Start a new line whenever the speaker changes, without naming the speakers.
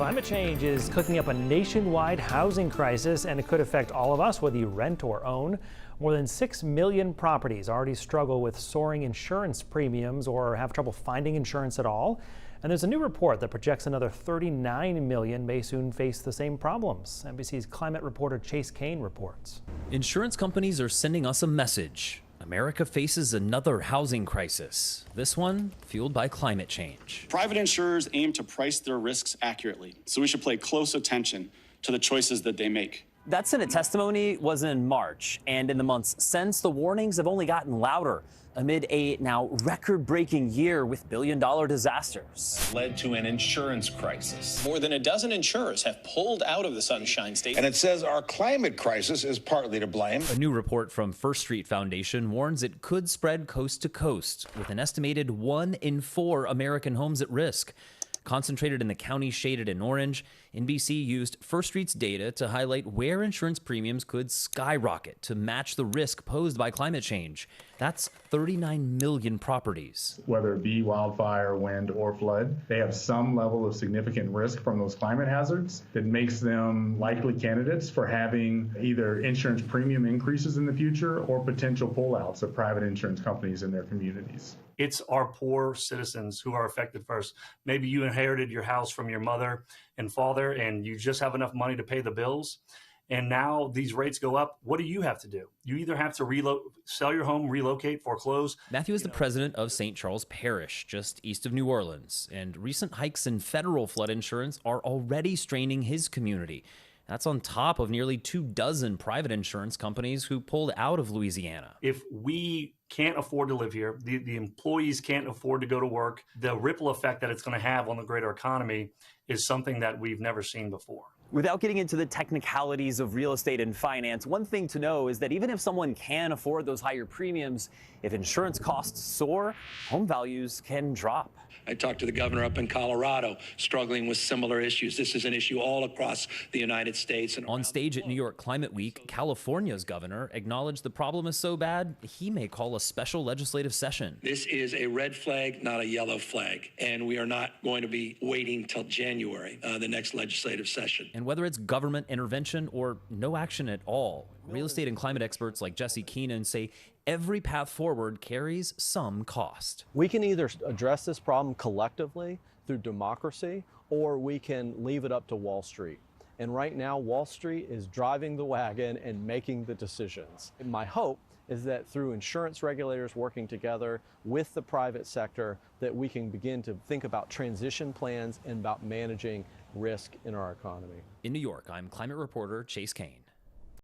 Climate change is cooking up a nationwide housing crisis, and it could affect all of us, whether you rent or own. More than 6 million properties already struggle with soaring insurance premiums or have trouble finding insurance at all. And there's a new report that projects another 39 million may soon face the same problems. NBC's climate reporter Chase Kane reports.
Insurance companies are sending us a message. America faces another housing crisis, this one fueled by climate change.
Private insurers aim to price their risks accurately, so we should pay close attention to the choices that they make.
That Senate testimony was in March, and in the months since, the warnings have only gotten louder amid a now record-breaking year with billion-dollar disasters.
Led to an insurance crisis. More than a dozen insurers have pulled out of the Sunshine State.
And it says our climate crisis is partly to blame.
A new report from First Street Foundation warns it could spread coast to coast, with an estimated 1 in 4 American homes at risk. Concentrated in the counties shaded in orange, NBC used First Street's data to highlight where insurance premiums could skyrocket to match the risk posed by climate change. That's 39 million properties.
Whether it be wildfire, wind, or flood, they have some level of significant risk from those climate hazards that makes them likely candidates for having either insurance premium increases in the future or potential pullouts of private insurance companies in their communities.
It's our poor citizens who are affected first. Maybe you inherited your house from your mother and father and you just have enough money to pay the bills. And now these rates go up. What do you have to do? You either have to sell your home, relocate, foreclose.
Matthew is the president of St. Charles Parish, just east of New Orleans. And recent hikes in federal flood insurance are already straining his community. That's on top of nearly 24 private insurance companies who pulled out of Louisiana.
If we can't afford to live here, the employees can't afford to go to work, the ripple effect that it's going to have on the greater economy is something that we've never seen before.
Without getting into the technicalities of real estate and finance, one thing to know is that even if someone can afford those higher premiums, if insurance costs soar, home values can drop.
I talked to the governor up in Colorado, struggling with similar issues. This is an issue all across the United States. And
on stage at New York Climate Week, California's governor acknowledged the problem is so bad, he may call a special legislative session.
This is a red flag, not a yellow flag. And we are not going to be waiting till January, the next legislative session.
And whether it's government intervention or no action at all, real estate and climate experts like Jesse Keenan say every path forward carries some cost.
We can either address this problem collectively through democracy, or we can leave it up to Wall Street. And right now, Wall Street is driving the wagon and making the decisions. And my hope is that through insurance regulators working together with the private sector, that we can begin to think about transition plans and about managing risk in our economy.
In New York, I'm climate reporter Chase Kane.